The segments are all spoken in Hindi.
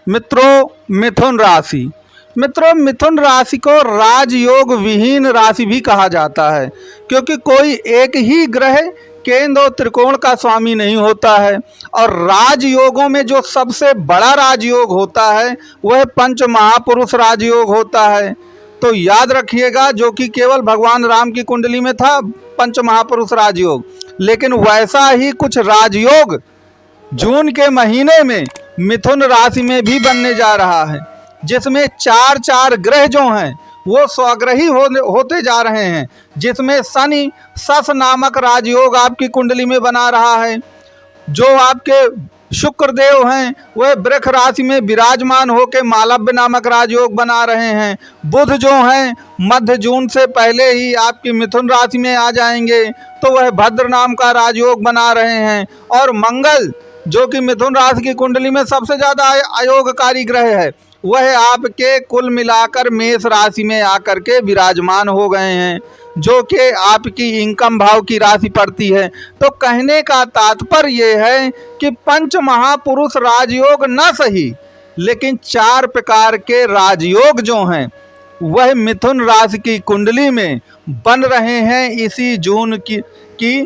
मित्रों, मिथुन राशि को राजयोग विहीन राशि भी कहा जाता है, क्योंकि कोई एक ही ग्रह केंद्र और त्रिकोण का स्वामी नहीं होता है। और राजयोगों में जो सबसे बड़ा राजयोग होता है वह पंच महापुरुष राजयोग होता है। तो याद रखिएगा, जो कि केवल भगवान राम की कुंडली में था पंच महापुरुष राजयोग, लेकिन वैसा ही कुछ राजयोग जून के महीने में मिथुन राशि में भी बनने जा रहा है, जिसमें चार चार ग्रह जो हैं वो स्वग्रही होते जा रहे हैं। जिसमें शनि सस नामक राजयोग आपकी कुंडली में बना रहा है। जो आपके शुक्रदेव हैं वह वृष राशि में विराजमान होकर मालव्य नामक राजयोग बना रहे हैं। बुध जो हैं मध्य जून से पहले ही आपकी मिथुन राशि में आ जाएंगे, तो वह भद्र नाम का राजयोग बना रहे हैं। और मंगल जो कि मिथुन राशि की कुंडली में सबसे ज़्यादा अयोगकारी ग्रह है, वह आपके कुल मिलाकर मेष राशि में आकर के विराजमान हो गए हैं, जो कि आपकी इनकम भाव की राशि पड़ती है। तो कहने का तात्पर्य यह है कि पंच महापुरुष राजयोग न सही, लेकिन चार प्रकार के राजयोग जो हैं वह मिथुन राशि की कुंडली में बन रहे हैं। इसी जून की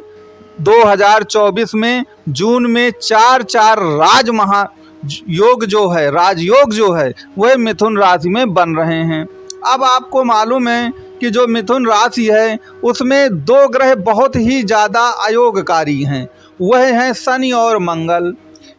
2024 में जून में चार चार राजयोग जो है वह मिथुन राशि में बन रहे हैं। अब आपको मालूम है कि जो मिथुन राशि है उसमें दो ग्रह बहुत ही ज़्यादा अयोगकारी हैं, वह हैं शनि और मंगल।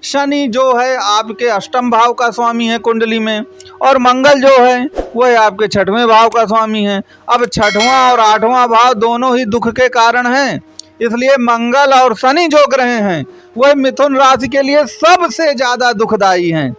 शनि जो है आपके अष्टम भाव का स्वामी है कुंडली में, और मंगल जो है वह आपके छठवें भाव का स्वामी है। अब छठवां और आठवां भाव दोनों ही दुख के कारण हैं, इसलिए मंगल और शनि जो ग्रह हैं वह मिथुन राशि के लिए सबसे ज़्यादा दुखदाई हैं।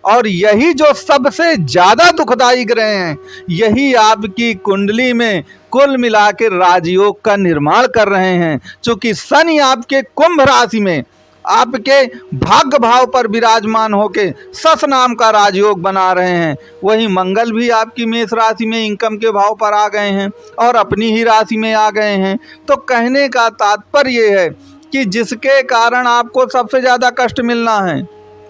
और यही जो सबसे ज़्यादा दुखदाई ग्रह हैं, यही आपकी कुंडली में कुल मिलाकर राजयोग का निर्माण कर रहे हैं। चूँकि शनि आपके कुंभ राशि में आपके भाग्य भाव पर विराजमान होके सस नाम का राजयोग बना रहे हैं, वहीं मंगल भी आपकी मेष राशि में इनकम के भाव पर आ गए हैं और अपनी ही राशि में आ गए हैं। तो कहने का तात्पर्य ये है कि जिसके कारण आपको सबसे ज़्यादा कष्ट मिलना है,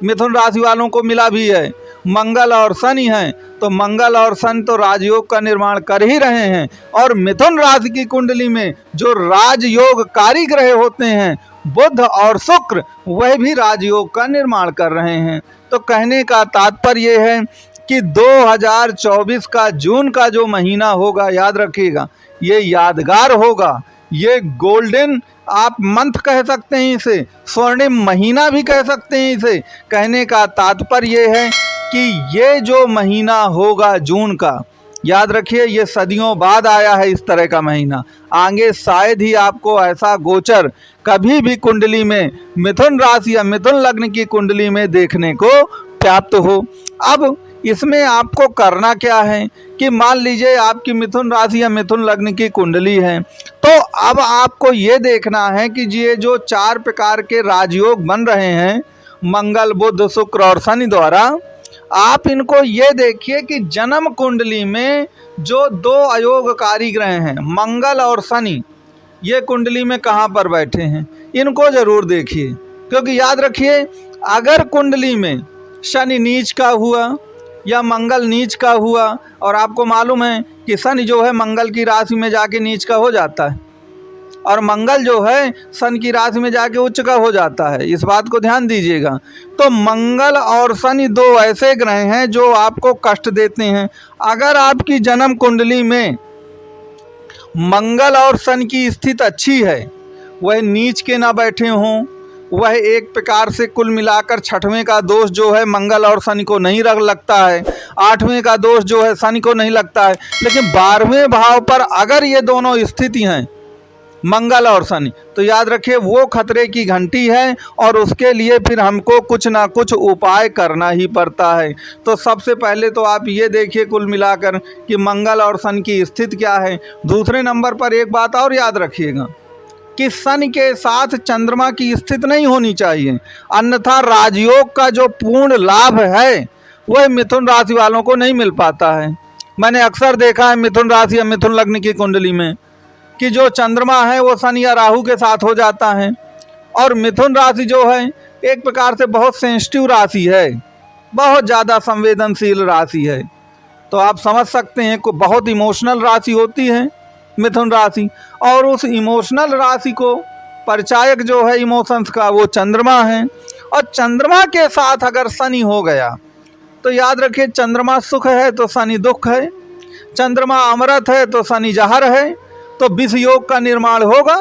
मिथुन राशि वालों को मिला भी है, मंगल और शनि हैं। तो मंगल और शनि तो राजयोग का निर्माण कर ही रहे हैं, और मिथुन राशि की कुंडली में जो राजयोगकारी ग्रह होते हैं बुध और शुक्र, वह भी राजयोग का निर्माण कर रहे हैं। तो कहने का तात्पर्य यह है कि 2024 का जून का जो महीना होगा, याद रखिएगा, ये यादगार होगा। ये गोल्डन आप मंथ कह सकते हैं, इसे स्वर्णिम महीना भी कह सकते हैं इसे। कहने का तात्पर्य ये है कि ये जो महीना होगा जून का, याद रखिए ये सदियों बाद आया है इस तरह का महीना। आगे शायद ही आपको ऐसा गोचर कभी भी कुंडली में मिथुन राशि या मिथुन लग्न की कुंडली में देखने को प्राप्त हो। अब इसमें आपको करना क्या है कि मान लीजिए आपकी मिथुन राशि या मिथुन लग्न की कुंडली है, तो अब आपको ये देखना है कि ये जो चार प्रकार के राजयोग बन रहे हैं मंगल बुध शुक्र और शनि द्वारा, आप इनको ये देखिए कि जन्म कुंडली में जो दो अयोगकारी ग्रह हैं मंगल और शनि, ये कुंडली में कहाँ पर बैठे हैं, इनको ज़रूर देखिए। क्योंकि याद रखिए, अगर कुंडली में शनि नीच का हुआ या मंगल नीच का हुआ, और आपको मालूम है कि शनि जो है मंगल की राशि में जाके नीच का हो जाता है, और मंगल जो है शनि की राशि में जाके उच्च का हो जाता है, इस बात को ध्यान दीजिएगा। तो मंगल और शनि दो ऐसे ग्रह हैं जो आपको कष्ट देते हैं। अगर आपकी जन्म कुंडली में मंगल और शनि की स्थिति अच्छी है, वह नीच के ना बैठे हों, वह एक प्रकार से कुल मिलाकर छठवें का दोष जो है मंगल और शनि को नहीं लगता है, आठवें का दोष जो है शनि को नहीं लगता है, लेकिन 12वें भाव पर अगर ये दोनों स्थिति हैं मंगल और शनि, तो याद रखिए वो खतरे की घंटी है, और उसके लिए फिर हमको कुछ ना कुछ उपाय करना ही पड़ता है। तो सबसे पहले तो आप ये देखिए कुल मिलाकर कि मंगल और शनि की स्थिति क्या है। दूसरे नंबर पर एक बात और याद रखिएगा कि शनि के साथ चंद्रमा की स्थिति नहीं होनी चाहिए, अन्यथा राजयोग का जो पूर्ण लाभ है वह मिथुन राशि वालों को नहीं मिल पाता है। मैंने अक्सर देखा है मिथुन राशि या मिथुन लग्न की कुंडली में कि जो चंद्रमा है वो शनि या राहु के साथ हो जाता है, और मिथुन राशि जो है एक प्रकार से बहुत सेंसिटिव राशि है। बहुत ज़्यादा संवेदनशील राशि है। तो आप समझ सकते हैं को बहुत इमोशनल राशि होती है मिथुन राशि, और उस इमोशनल राशि को परिचायक जो है इमोशंस का वो चंद्रमा है। और चंद्रमा के साथ अगर शनि हो गया तो याद रखिए, चंद्रमा सुख है तो शनि दुख है, चंद्रमा अमृत है तो शनि जहर है। तो विष योग का निर्माण होगा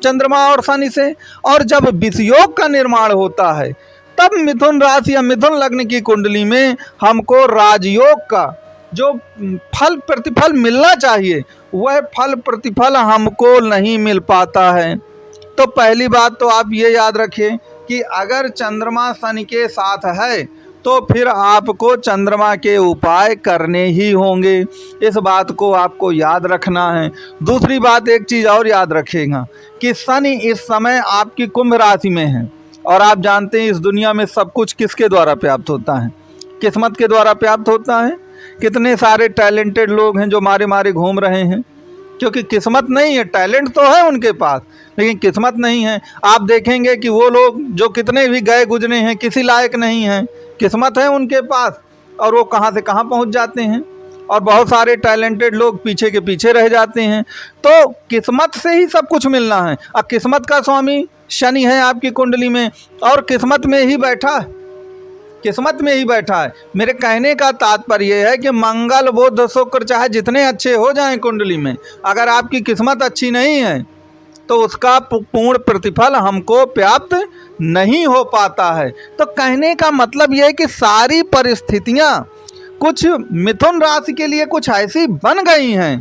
चंद्रमा और शनि से, और जब विष योग का निर्माण होता है तब मिथुन राशि या मिथुन लग्न की कुंडली में हमको राजयोग का जो फल प्रतिफल मिलना चाहिए वह फल प्रतिफल हमको नहीं मिल पाता है। तो पहली बात तो आप ये याद रखिए कि अगर चंद्रमा शनि के साथ है तो फिर आपको चंद्रमा के उपाय करने ही होंगे। इस बात को आपको याद रखना है। दूसरी बात एक चीज़ और याद रखिएगा कि शनि इस समय आपकी कुंभ राशि में है, और आप जानते हैं इस दुनिया में सब कुछ किसके द्वारा प्राप्त होता है? किस्मत के द्वारा प्राप्त होता है। कितने सारे टैलेंटेड लोग हैं जो मारे मारे घूम रहे हैं, क्योंकि किस्मत नहीं है। टैलेंट तो है उनके पास लेकिन किस्मत नहीं है। आप देखेंगे कि वो लोग जो कितने भी गए गुजरे हैं किसी लायक नहीं हैं, किस्मत है उनके पास और वो कहाँ से कहाँ पहुँच जाते हैं। और बहुत सारे टैलेंटेड लोग पीछे के पीछे रह जाते हैं। तो किस्मत से ही सब कुछ मिलना है। अब किस्मत का स्वामी शनि है आपकी कुंडली में और किस्मत में ही बैठा है, किस्मत में ही बैठा है। मेरे कहने का तात्पर्य है कि मंगल बुध शुक्र चाहे जितने अच्छे हो जाएं कुंडली में, अगर आपकी किस्मत अच्छी नहीं है तो उसका पूर्ण प्रतिफल हमको प्राप्त नहीं हो पाता है। तो कहने का मतलब यह है कि सारी परिस्थितियां कुछ मिथुन राशि के लिए कुछ ऐसी बन गई हैं,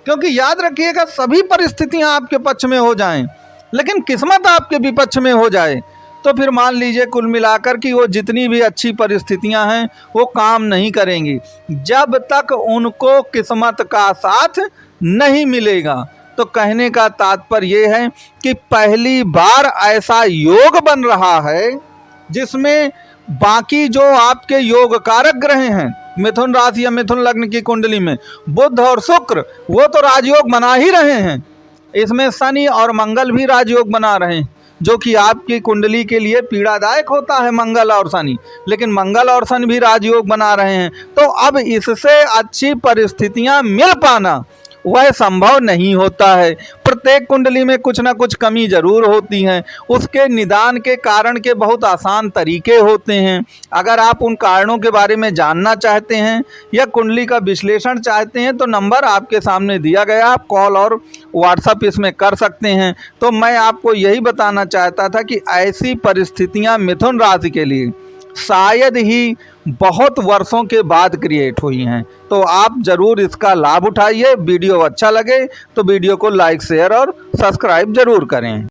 क्योंकि याद रखिएगा सभी परिस्थितियां आपके पक्ष में हो जाएं लेकिन किस्मत आपके विपक्ष में हो जाए तो फिर मान लीजिए कुल मिलाकर कि वो जितनी भी अच्छी परिस्थितियां हैं वो काम नहीं करेंगी जब तक उनको किस्मत का साथ नहीं मिलेगा। तो कहने का तात्पर्य ये है कि पहली बार ऐसा योग बन रहा है जिसमें बाकी जो आपके योग कारक ग्रह हैं मिथुन राशि या मिथुन लग्न की कुंडली में बुध और शुक्र वो तो राजयोग बना ही रहे हैं, इसमें शनि और मंगल भी राजयोग बना रहे हैं, जो कि आपकी कुंडली के लिए पीड़ादायक होता है मंगल और शनि, लेकिन मंगल और शनि भी राजयोग बना रहे हैं। तो अब इससे अच्छी परिस्थितियां मिल पाना वह संभव नहीं होता है। प्रत्येक कुंडली में कुछ ना कुछ कमी जरूर होती है, उसके निदान के कारण के बहुत आसान तरीके होते हैं। अगर आप उन कारणों के बारे में जानना चाहते हैं या कुंडली का विश्लेषण चाहते हैं तो नंबर आपके सामने दिया गया, आप कॉल और व्हाट्सएप इसमें कर सकते हैं। तो मैं आपको यही बताना चाहता था कि ऐसी परिस्थितियां मिथुन राशि के लिए शायद ही बहुत वर्षों के बाद क्रिएट हुई हैं। तो आप ज़रूर इसका लाभ उठाइए। वीडियो अच्छा लगे तो वीडियो को लाइक शेयर और सब्सक्राइब ज़रूर करें।